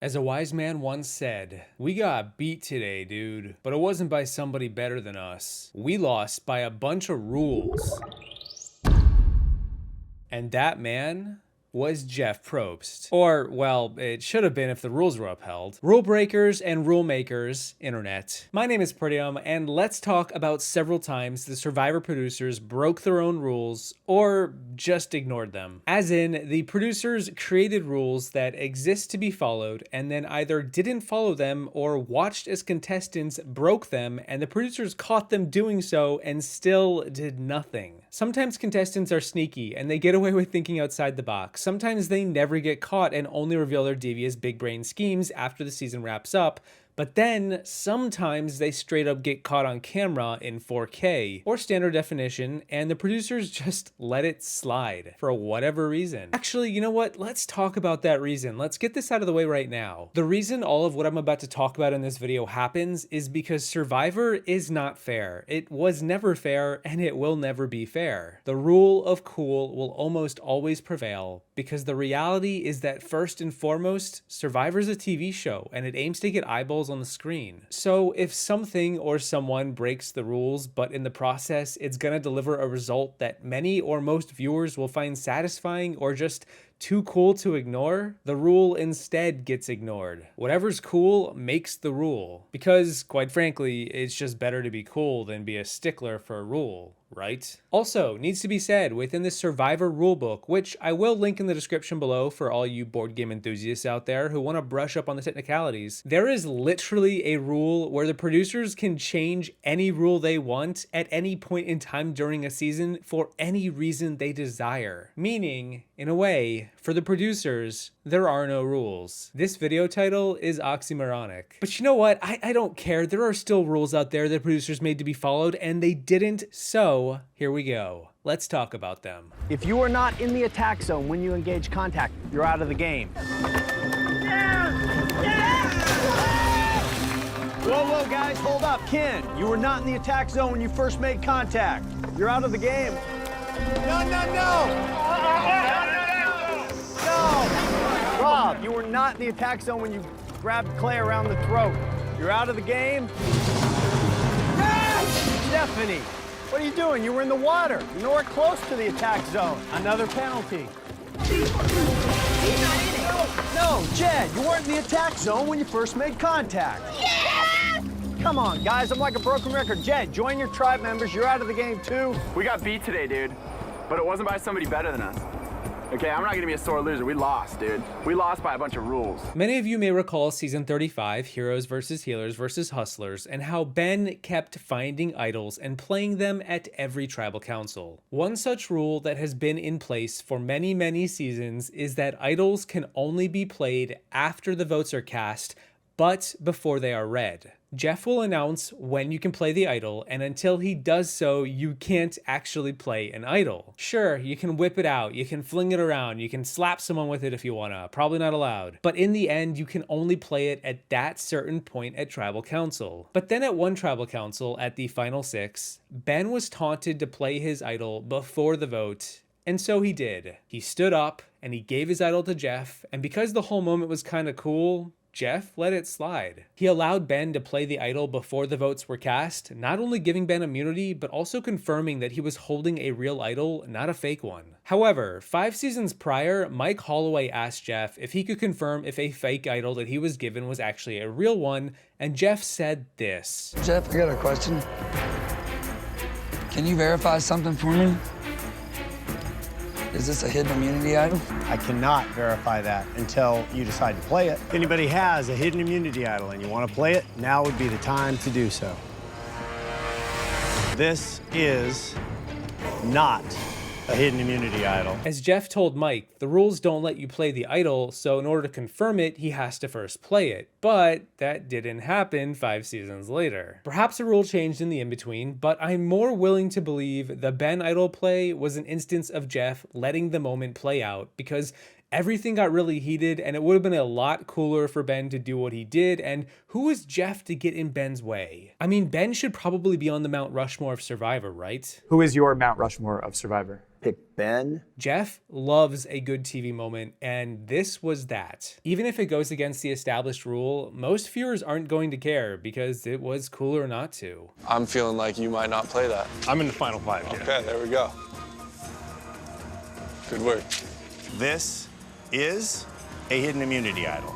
As a wise man once said, we got beat today, dude, but it wasn't by somebody better than us. We lost by a bunch of rules. And that man was Jeff Probst. Or, well, it should have been if the rules were upheld. Rule breakers and rule makers, internet. My name is Peridiam, and let's talk about several times the Survivor producers broke their own rules or just ignored them. As in, the producers created rules that exist to be followed and then either didn't follow them or watched as contestants broke them and the producers caught them doing so and still did nothing. Sometimes contestants are sneaky and they get away with thinking outside the box. Sometimes they never get caught and only reveal their devious big brain schemes after the season wraps up. But then, sometimes they straight up get caught on camera in 4K or standard definition, and the producers just let it slide for whatever reason. Actually, you know what? Let's talk about that reason. Let's get this out of the way right now. The reason all of what I'm about to talk about in this video happens is because Survivor is not fair. It was never fair, and it will never be fair. The rule of cool will almost always prevail, because the reality is that first and foremost, Survivor's a TV show, and it aims to get eyeballs on the screen. So if something or someone breaks the rules, but in the process it's gonna deliver a result that many or most viewers will find satisfying or just too cool to ignore, the rule instead gets ignored. Whatever's cool makes the rule. Because, quite frankly, it's just better to be cool than be a stickler for a rule, right? Also, needs to be said, within the Survivor rulebook, which I will link in the description below for all you board game enthusiasts out there who want to brush up on the technicalities, there is literally a rule where the producers can change any rule they want at any point in time during a season for any reason they desire. Meaning, in a way, for the producers, there are no rules. This video title is oxymoronic. But you know what? I don't care. There are still rules out there that producers made to be followed, and they didn't, so here we go. Let's talk about them. If you are not in the attack zone when you engage contact, you're out of the game. Whoa, whoa, guys, hold up. Ken, you were not in the attack zone when you first made contact. You're out of the game. No, no, no! Rob, you were not in the attack zone when you grabbed Clay around the throat. You're out of the game. Stephanie, what are you doing? You were in the water. You're nowhere close to the attack zone. Another penalty. No, Jed, you weren't in the attack zone when you first made contact. Yes! Come on, guys, I'm like a broken record. Jed, join your tribe members. You're out of the game, too. We got beat today, dude. But it wasn't by somebody better than us. Okay, I'm not gonna be a sore loser. We lost, dude. We lost by a bunch of rules. Many of you may recall season 35, Heroes versus Healers versus Hustlers, and how Ben kept finding idols and playing them at every tribal council. One such rule that has been in place for many, many seasons is that idols can only be played after the votes are cast, but before they are read. Jeff will announce when you can play the idol, and until he does so, you can't actually play an idol. Sure, you can whip it out, you can fling it around, you can slap someone with it if you wanna, probably not allowed. But in the end, you can only play it at that certain point at Tribal Council. But then at one Tribal Council, at the Final 6, Ben was taunted to play his idol before the vote, and so he did. He stood up, and he gave his idol to Jeff, and because the whole moment was kinda cool, Jeff let it slide. He allowed Ben to play the idol before the votes were cast, not only giving Ben immunity, but also confirming that he was holding a real idol, not a fake one. However, 5 seasons prior, Mike Holloway asked Jeff if he could confirm if a fake idol that he was given was actually a real one, and Jeff said this. Jeff, I got a question. Can you verify something for me? Is this a hidden immunity idol? I cannot verify that until you decide to play it. If anybody has a hidden immunity idol and you want to play it, now would be the time to do so. This is not a hidden immunity idol. As Jeff told Mike, the rules don't let you play the idol, so in order to confirm it, he has to first play it. But that didn't happen 5 seasons later. Perhaps a rule changed in the in-between, but I'm more willing to believe the Ben idol play was an instance of Jeff letting the moment play out, because everything got really heated and it would have been a lot cooler for Ben to do what he did, and who is Jeff to get in Ben's way? I mean, Ben should probably be on the Mount Rushmore of Survivor, right? Who is your Mount Rushmore of Survivor? Pick Ben. Jeff loves a good TV moment, and this was that. Even if it goes against the established rule, most viewers aren't going to care because it was cooler not to. I'm feeling like you might not play that. I'm in the final five, Jeff. Okay, there we go. Good work. This is a hidden immunity idol.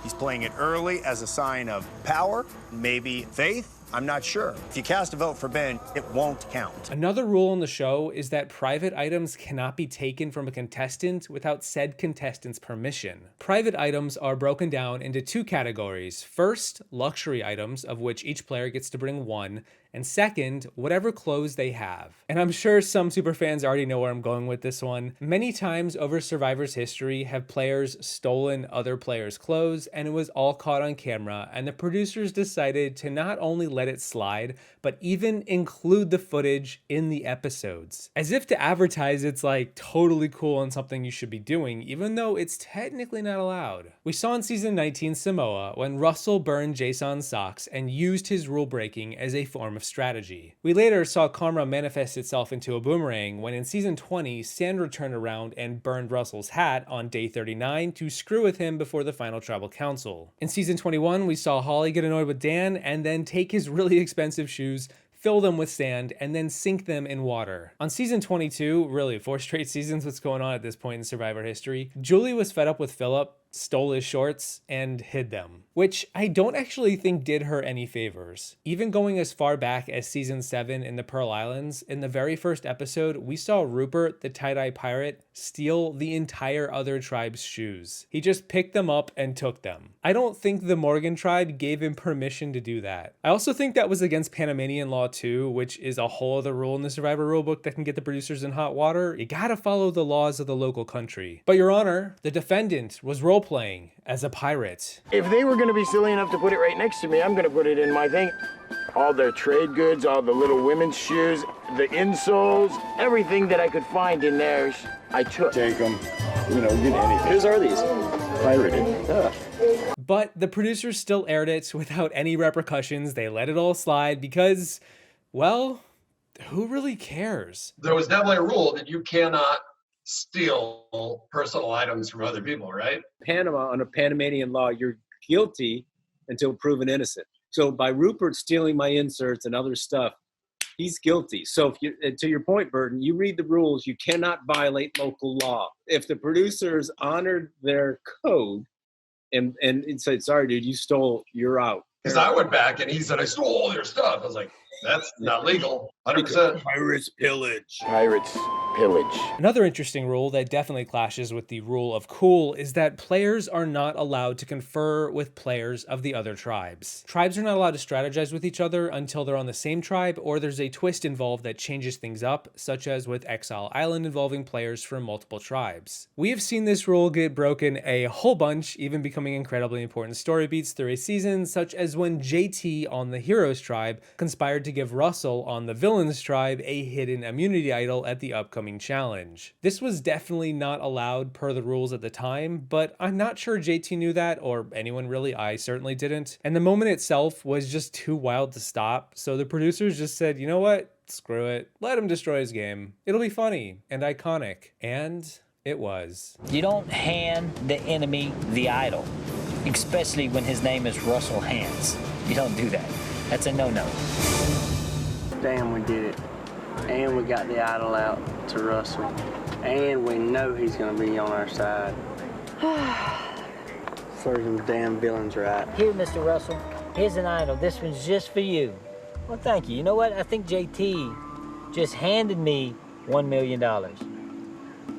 He's playing it early as a sign of power, maybe faith. I'm not sure. If you cast a vote for Ben, it won't count. Another rule on the show is that private items cannot be taken from a contestant without said contestant's permission. Private items are broken down into two categories. First, luxury items, of which each player gets to bring one, and second, whatever clothes they have. And I'm sure some superfans already know where I'm going with this one. Many times over Survivor's history have players stolen other players' clothes, and it was all caught on camera, and the producers decided to not only let it slide, but even include the footage in the episodes. As if to advertise it's like totally cool and something you should be doing, even though it's technically not allowed. We saw in season 19 Samoa when Russell burned Jason's socks and used his rule breaking as a form of strategy. We later saw karma manifest itself into a boomerang when in season 20, Sandra turned around and burned Russell's hat on day 39 to screw with him before the final tribal council. In season 21, we saw Holly get annoyed with Dan and then take his really expensive shoes, fill them with sand, and then sink them in water. On season 22, really 4 straight seasons, what's going on at this point in Survivor history, Julie was fed up with Philip, stole his shorts, and hid them, which I don't actually think did her any favors. Even going as far back as season 7 in the Pearl Islands, in the very first episode, we saw Rupert, the tie-dye pirate, steal the entire other tribe's shoes. He just picked them up and took them. I don't think the Morgan tribe gave him permission to do that. I also think that was against Panamanian law too, which is a whole other rule in the Survivor rulebook that can get the producers in hot water. You gotta follow the laws of the local country. But Your Honor, the defendant was role-playing as a pirate. If they were going to be silly enough to put it right next to me, I'm going to put it in my thing. All their trade goods, all the little women's shoes, the insoles, everything that I could find in there, I took. Take them, get anything. Whose are these? Pirated. But the producers still aired it without any repercussions. They let it all slide because, well, who really cares? There was definitely a rule that you cannot steal personal items from other people, right? Panama, under Panamanian law, you're guilty until proven innocent. So by Rupert stealing my inserts and other stuff, he's guilty. So if you, to your point, Burton, you read the rules, you cannot violate local law. If the producers honored their code and said, sorry, dude, you stole, you're out. Because I went back and he said, I stole all your stuff. I was like, that's not legal. 100%. Pirates pillage. Pirates pillage. Another interesting rule that definitely clashes with the rule of cool is that players are not allowed to confer with players of the other tribes. Tribes are not allowed to strategize with each other until they're on the same tribe or there's a twist involved that changes things up, such as with Exile Island involving players from multiple tribes. We have seen this rule get broken a whole bunch, even becoming incredibly important story beats through a season, such as when JT on the Heroes tribe conspired to give Russell on the Villains tribe a hidden immunity idol at the upcoming challenge. This was definitely not allowed per the rules at the time, but I'm not sure JT knew that, or anyone really. I certainly didn't. And the moment itself was just too wild to stop, so the producers just said, you know what? Screw it. Let him destroy his game. It'll be funny and iconic. And it was. You don't hand the enemy the idol, especially when his name is Russell Hance. You don't do that. That's a no-no. Damn, we did it. And we got the idol out to Russell. And we know he's gonna be on our side. Serves them damn villains right. Here, Mr. Russell, here's an idol. This one's just for you. Well, thank you. You know what? I think JT just handed me $1 million.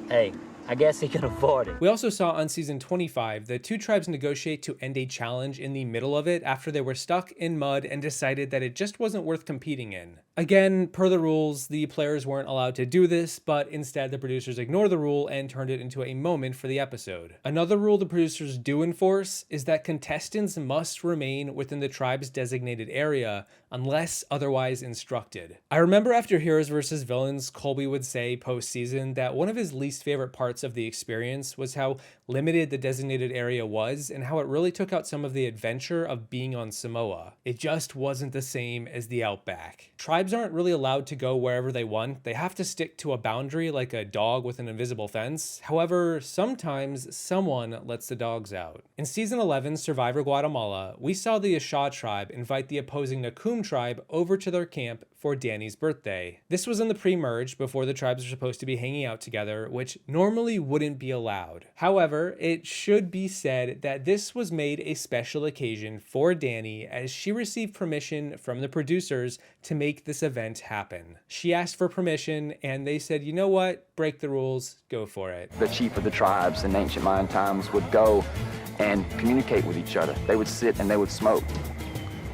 Hey, I guess he can afford it. We also saw on season 25 the two tribes negotiate to end a challenge in the middle of it after they were stuck in mud and decided that it just wasn't worth competing in. Again, per the rules, the players weren't allowed to do this, but instead the producers ignored the rule and turned it into a moment for the episode. Another rule the producers do enforce is that contestants must remain within the tribe's designated area unless otherwise instructed. I remember after Heroes vs. Villains, Colby would say post-season that one of his least favorite parts of the experience was how limited the designated area was and how it really took out some of the adventure of being on Samoa. It just wasn't the same as the Outback. Tribes tribes aren't really allowed to go wherever they want. They have to stick to a boundary like a dog with an invisible fence. However, sometimes someone lets the dogs out. In season 11, Survivor Guatemala, we saw the Ashaw tribe invite the opposing Nakum tribe over to their camp for Danny's birthday. This was in the pre-merge before the tribes are supposed to be hanging out together, which normally wouldn't be allowed. However, it should be said that this was made a special occasion for Danny as she received permission from the producers to make this event happen. She asked for permission and they said, you know what, break the rules, go for it. The chief of the tribes in ancient Mayan times would go and communicate with each other. They would sit and they would smoke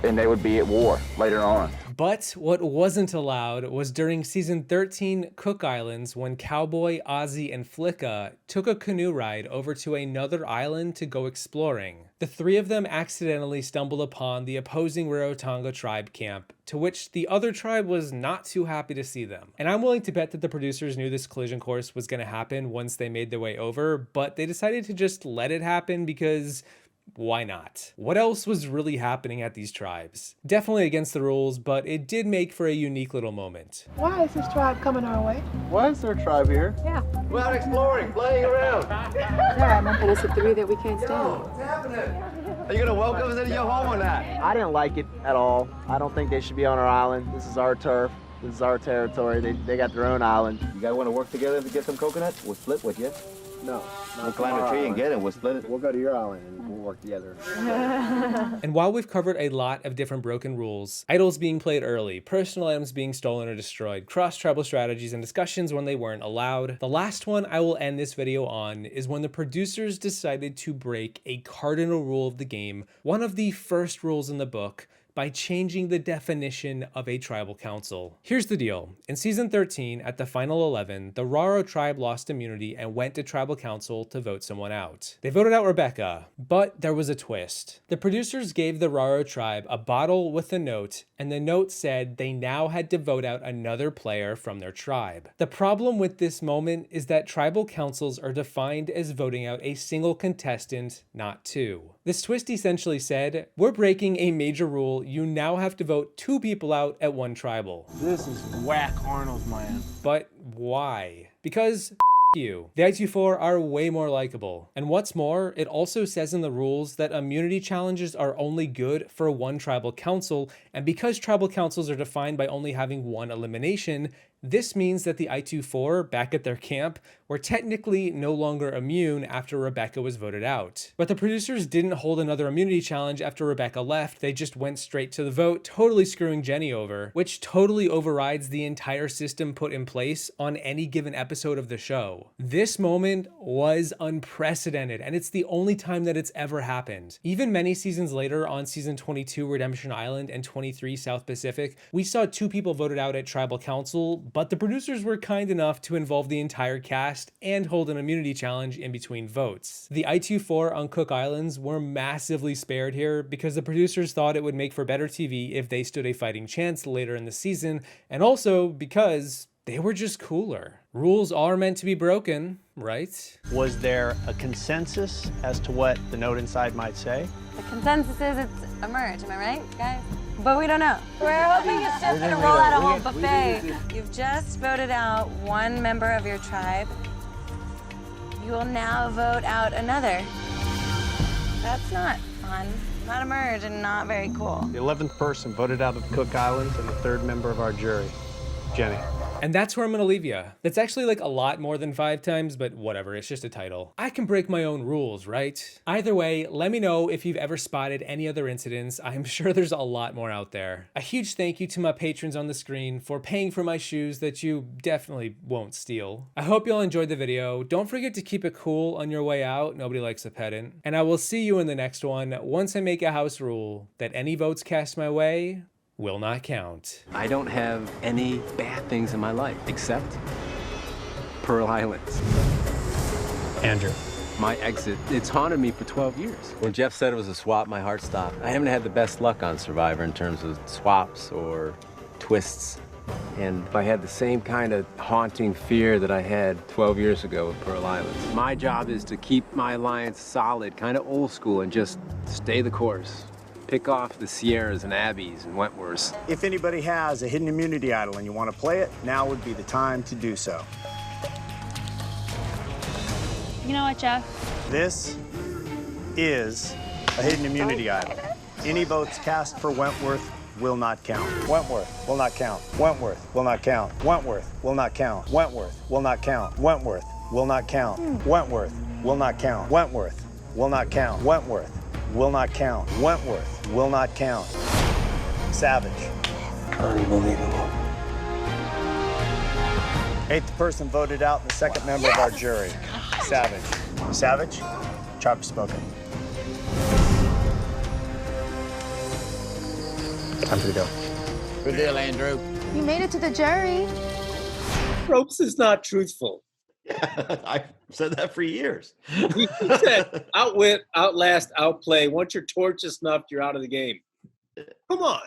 and they would be at war later on. But what wasn't allowed was during season 13 Cook Islands when Cowboy, Ozzy, and Flicka took a canoe ride over to another island to go exploring. The three of them accidentally stumbled upon the opposing Rarotonga tribe camp, to which the other tribe was not too happy to see them. And I'm willing to bet that the producers knew this collision course was going to happen once they made their way over, but they decided to just let it happen because why not? What else was really happening at these tribes? Definitely against the rules, but it did make for a unique little moment. Why is this tribe coming our way? Why is there a tribe here? Yeah. We're out exploring, playing around. And it's the three that we can't stand. What's happening? Are you gonna welcome us into your home or not? I didn't like it at all. I don't think they should be on our island. This is our turf. This is our territory. They got their own island. You guys want to work together to get some coconuts? We'll split with you. No. We'll climb a tree and get it. We'll split it. We'll go to your island and we'll work together. And while we've covered a lot of different broken rules, idols being played early, personal items being stolen or destroyed, cross-tribal strategies, and discussions when they weren't allowed, the last one I will end this video on is when the producers decided to break a cardinal rule of the game, one of the first rules in the book, by changing the definition of a tribal council. Here's the deal. In season 13, at the final 11, the Raro tribe lost immunity and went to tribal council to vote someone out. They voted out Rebecca, but there was a twist. The producers gave the Raro tribe a bottle with a note, and the note said they now had to vote out another player from their tribe. The problem with this moment is that tribal councils are defined as voting out a single contestant, not two. This twist essentially said, we're breaking a major rule. You now have to vote two people out at one tribal. This is whack Arnold, man. But why? Because you. The I24 are way more likable. And what's more, it also says in the rules that immunity challenges are only good for one tribal council, and because tribal councils are defined by only having one elimination, this means that the I24 back at their camp were technically no longer immune after Rebecca was voted out. But the producers didn't hold another immunity challenge after Rebecca left, they just went straight to the vote, totally screwing Jenny over, which totally overrides the entire system put in place on any given episode of the show. This moment was unprecedented, and it's the only time that it's ever happened. Even many seasons later, on season 22 Redemption Island and 23 South Pacific, we saw two people voted out at tribal council, but the producers were kind enough to involve the entire cast and hold an immunity challenge in between votes. The I24 on Cook Islands were massively spared here because the producers thought it would make for better TV if they stood a fighting chance later in the season, and also because they were just cooler. Rules are meant to be broken, right? Was there a consensus as to what the note inside might say? The consensus is it's a merge, am I right, guys? But we don't know. We're hoping it's just gonna roll out a whole buffet. You've just voted out one member of your tribe. You will now vote out another. That's not fun. Not a merge and not very cool. The 11th person voted out of the Cook Islands and the third member of our jury, Jenny. And that's where I'm gonna leave you. That's actually like a lot more than 5 times, but whatever, it's just a title. I can break my own rules, right? Either way, let me know if you've ever spotted any other incidents. I'm sure there's a lot more out there. A huge thank you to my patrons on the screen for paying for my shoes that you definitely won't steal. I hope y'all enjoyed the video. Don't forget to keep it cool on your way out. Nobody likes a pedant. And I will see you in the next one once I make a house rule that any votes cast my way will not count. I don't have any bad things in my life except Pearl Islands. Andrew. My exit, it's haunted me for 12 years. When Jeff said it was a swap, my heart stopped. I haven't had the best luck on Survivor in terms of swaps or twists. And I had the same kind of haunting fear that I had 12 years ago with Pearl Islands. My job is to keep my alliance solid, kind of old school, and just stay the course. Pick off the Sierras and Abbeys and Wentworths. If anybody has a hidden immunity idol and you want to play it, now would be the time to do so. You know what, Jeff? This is a hidden immunity idol. Any votes cast for Wentworth will not count. Wentworth will not count. Wentworth will not count. Wentworth will not count. Wentworth will not count. Wentworth will not count. Wentworth will not count. Wentworth will not count. Wentworth will not count. Wentworth will not count. Savage. Unbelievable. Eighth person voted out, and the second member of our jury. Savage. Savage, charge spoken. Time to go. Good deal, Andrew. You made it to the jury. Probst is not truthful. I've said that for years. He said outwit, outlast, outplay. Once your torch is snuffed, you're out of the game. Come on.